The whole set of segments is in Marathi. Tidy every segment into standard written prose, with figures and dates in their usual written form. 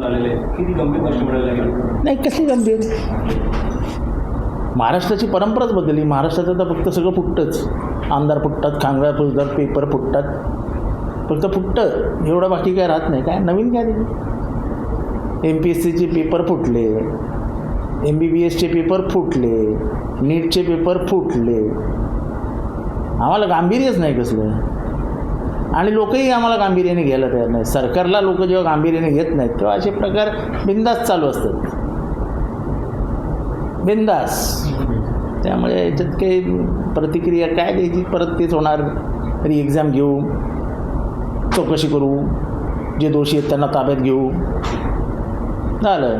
आलेले आहेत. किती गंभीर गोष्ट म्हणायला लागेल. नाही, कसली गंभीर. महाराष्ट्राची परंपराच बदलली. महाराष्ट्रात आता फक्त सगळं फुटतंच. आमदार फुटतात, खासदार फुटतात, पेपर फुटतात, फक्त फुटतं एवढं, बाकी काय राहत नाही. काय नवीन काय ते MPSCचे पेपर फुटले, MBBSचे पेपर फुटले, नीटचे पेपर फुटले. आम्हाला गांभीर्यच नाही कसलं, आणि लोकही आम्हाला गांभीर्याने घ्यायला तयार नाही. सरकारला लोक जेव्हा गांभीर्याने घेत नाहीत तेव्हा असे प्रकार बिंदास चालू असतात, बिंदास. त्यामुळे याच्यात काही प्रतिक्रिया काय द्यायची, परत तेच होणार. तरी एक्झाम घेऊ, चौकशी करू, जे दोषी आहेत त्यांना ताब्यात घेऊ, झालं.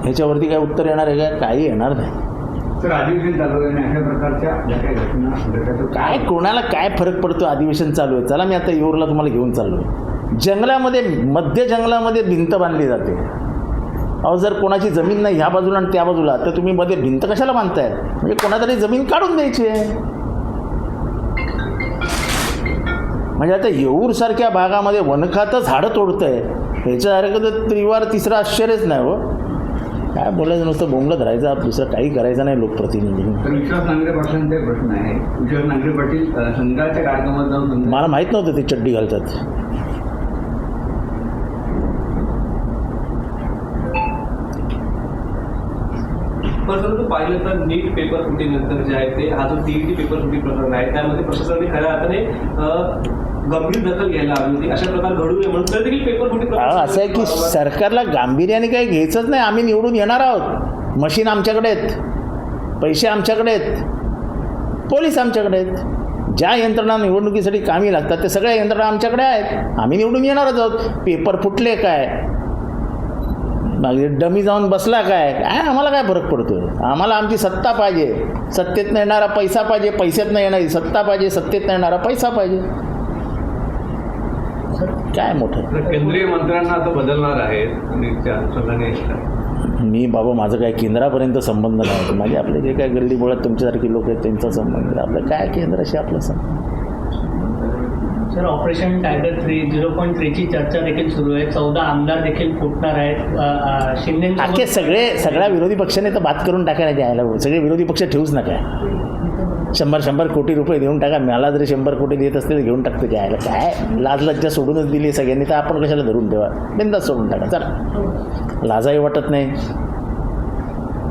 ह्याच्यावरती काय उत्तर येणार आहे का? काही येणार नाही. सर, अधिवेशन चालू आहे आणि अशा प्रकारच्या ज्या काही घटना काय कोणाला काय फरक पडतो? अधिवेशन चालू आहे, चला मी आता येऊरला तुम्हाला घेऊन चाललो आहे. जंगलामध्ये, मध्य जंगलामध्ये भिंत बांधली जाते. अहो, जर कोणाची जमीन नाही ह्या बाजूला आणि त्या बाजूला, तर तुम्ही मध्ये भिंत कशाला बांधताय? म्हणजे कोणातरी जमीन काढून द्यायची आहे. म्हणजे आता येऊरसारख्या भागामध्ये वनखातं झाडं तोडतंय, ह्याच्यासारखं तर त्रिवार तिसरं आश्चर्यच नाही हो. काय बोलायचं, नुसतं बोंबलत राहायचं, दुसरं काही करायचं नाही लोकप्रतिनिधी. तर विश्वास नांगरे पाटलांचा प्रश्न आहे. विश्वास नांगरे पाटील संघाच्या कार्यक्रमात जाऊन मला माहीत नव्हतं ते चड्डी घालतात. परंतु पाहिलं तर नीट पेपर फुटीनंतर जे आहे ते हा जो CET पेपर फुटी प्रकरण आहे त्यामध्ये प्रशासनाने खऱ्या अर्थाने गंभीर दखल घ्यायला हवी होती. अशा प्रकार घडू नये म्हणून तर देखील पेपर फुटी असं आहे की सरकारला गांभीर्याने काही घ्यायचंच नाही. आम्ही निवडून येणार आहोत, मशीन आमच्याकडे आहेत, पैसे आमच्याकडे आहेत, पोलीस आमच्याकडे आहेत, ज्या यंत्रणा निवडणुकीसाठी कामी लागतात ते सगळ्या यंत्रणा आमच्याकडे आहेत. आम्ही निवडून येणारच आहोत. पेपर फुटले काय, डमी जाऊन बसला काय, काय आम्हाला काय फरक पडतो? आम्हाला आमची सत्ता पाहिजे. सत्तेत न येणारा पैसा पाहिजे, पैशात न येणारी सत्ता पाहिजे, सत्तेत न येणारा पैसा पाहिजे. काय मोठं. केंद्रीय मंत्र्यांना आता बदलणार आहेत आणि त्या अनुषंगाने मी बाबा, माझं काय केंद्रापर्यंत संबंध नाही. माझे आपले जे काय गल्ली बोळात तुमच्यासारखी लोक आहेत त्यांचा संबंध आहे. आपलं काय केंद्राशी आपलं संबंध. सर, ऑपरेशन टायगर 0.3ची चर्चा देखील सुरू आहे. 14 आमदार देखील फुटणार आहेत. अख्खे सगळ्या विरोधी पक्षाने तर बात करून टाकायला द्यायला. सगळे विरोधी पक्ष ठेवूच नका. 100 कोटी रुपये देऊन टाका. मला जरी 100 कोटी देत असते तर घेऊन टाकतो द्यायला. काय लाज लज्जा सोडूनच दिली सगळ्यांनी, तर आपण कशाला धरून ठेवा? बिंदास सोडून टाका. चला, लाजाही वाटत नाही.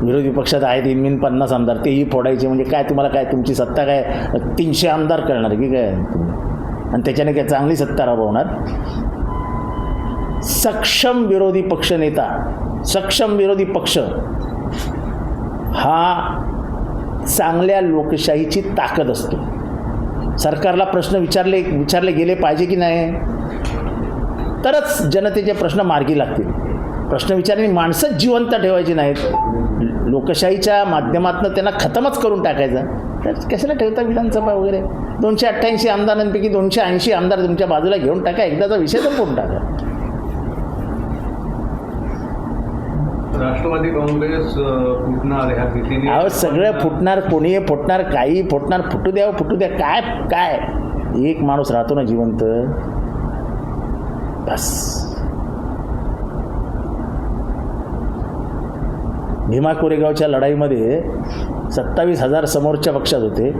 विरोधी पक्षात आहेत इनमिन 50 आमदार, तेही फोडायचे. म्हणजे काय तुम्हाला काय, तुमची सत्ता काय 300 आमदार करणार की काय? आणि त्याच्याने काय चांगली सत्ता राबवणार? सक्षम विरोधी पक्ष नेता, सक्षम विरोधी पक्ष हा चांगल्या लोकशाहीची ताकद असतो. सरकारला प्रश्न विचारले गेले पाहिजे की नाही, तरच जनतेचे प्रश्न मार्गी लागतील. प्रश्न विचारणे माणसंच जिवंत ठेवायची नाहीत. लोकशाहीच्या माध्यमातून त्यांना खतमच करून टाकायचं. तर कशाला ठेवता विधानसभा वगैरे? 288 आमदारांपैकी 280 आमदार तुमच्या बाजूला घेऊन टाका. एकदाचा विषय संपवून टाका. राष्ट्रवादी काँग्रेस फुटणार ह्या भीतीने. अहो, सगळं फुटणार, कोणीही फुटणार, काहीही फुटणार. फुटू द्या. काय एक माणूस राहतो ना जिवंत, बस. भीमा कोरेगावच्या लढाईमध्ये 27,000 समोरच्या पक्षात होते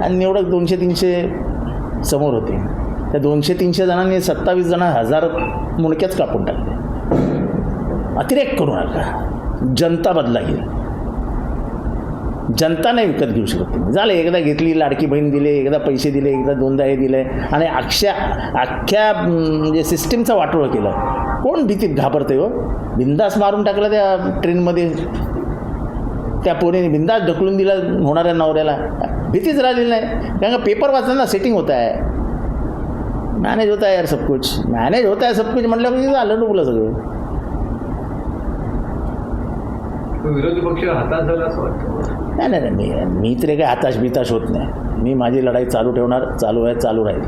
आणि निवडक 200-300 समोर होते. त्या 200-300 जणांनी 27 जण 1000 मुंडक्याच कापून टाकले. अतिरेक करू नका. जनता बदला घेईल. जनता नाही विकत घेऊ शकत तुम्ही. झालं, एकदा घेतली, लाडकी बहीण दिले, एकदा पैसे दिले, एकदा 2दा हे दिले आणि अख्ख्या म्हणजे सिस्टीमचा वाटोळं केलं. कोण भीतीत घाबरते हो? बिंदास मारून टाकलं त्या ट्रेनमध्ये. त्या पोरीने बिंदास ढकलून दिला होणाऱ्या नवऱ्याला. भीतीच राहिलेली नाही. कारण का पेपर वाचताना सेटिंग होत आहे, मॅनेज होता आहे यार सब कुछ. मॅनेज होता है सब कुछ म्हटलं की झालं डुबलं सगळं. विरोधी पक्ष हातात झाला असं वाटतं? नाही, मी तरी काही हाताश बिताश होत नाही. मी माझी लढाई चालू ठेवणार. चालू आहे, चालू राहील.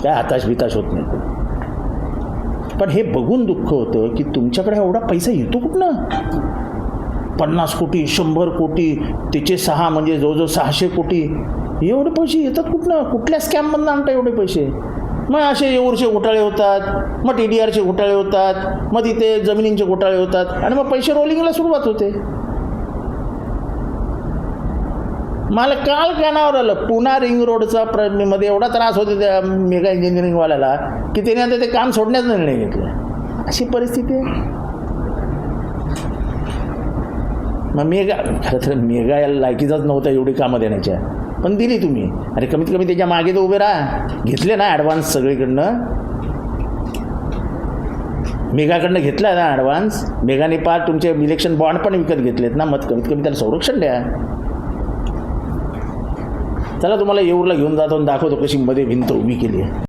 काय हाताश बिताश होत नाही. पण हे बघून दुःख होतं की तुमच्याकडे एवढा पैसा येतो कुठनं? 50 कोटी, 100 कोटी, त्याचे 6 म्हणजे जवळजवळ 600 कोटी. एवढे पैसे येतात कुठनं? कुठल्या स्कॅममधून आणता एवढे पैसे? मग असे येऊरचे घोटाळे होतात, मग TDRचे घोटाळे होतात, मग तिथे जमिनींचे घोटाळे होतात आणि मग पैसे रोलिंगला सुरुवात होते. मला काल कानावर आलं पुणा रिंग रोडचा मध्ये एवढा त्रास होतो त्या मेगा इंजिनिअरिंगवाल्याला की त्याने आता ते काम सोडण्याचा निर्णय घेतला. अशी परिस्थिती आहे. मग मेगा खरं तर मेगा याला लायकीचाच नव्हता एवढी कामं देण्याच्या, पण दिली तुम्ही. अरे कमीत कमी त्याच्या मागे तर उभे राहा. घेतले ना ॲडव्हान्स सगळीकडनं, मेगाकडनं घेतला ना ॲडव्हान्स. मेगाने पार तुमचे इलेक्शन बॉन्ड पण विकत घेतलेत ना, मग कमीत कमी त्याला संरक्षण द्या. चला तुम्हाला येऊरला घेऊन जातो आणि दाखवतो कशी मध्ये भिंत उभी केली आहे.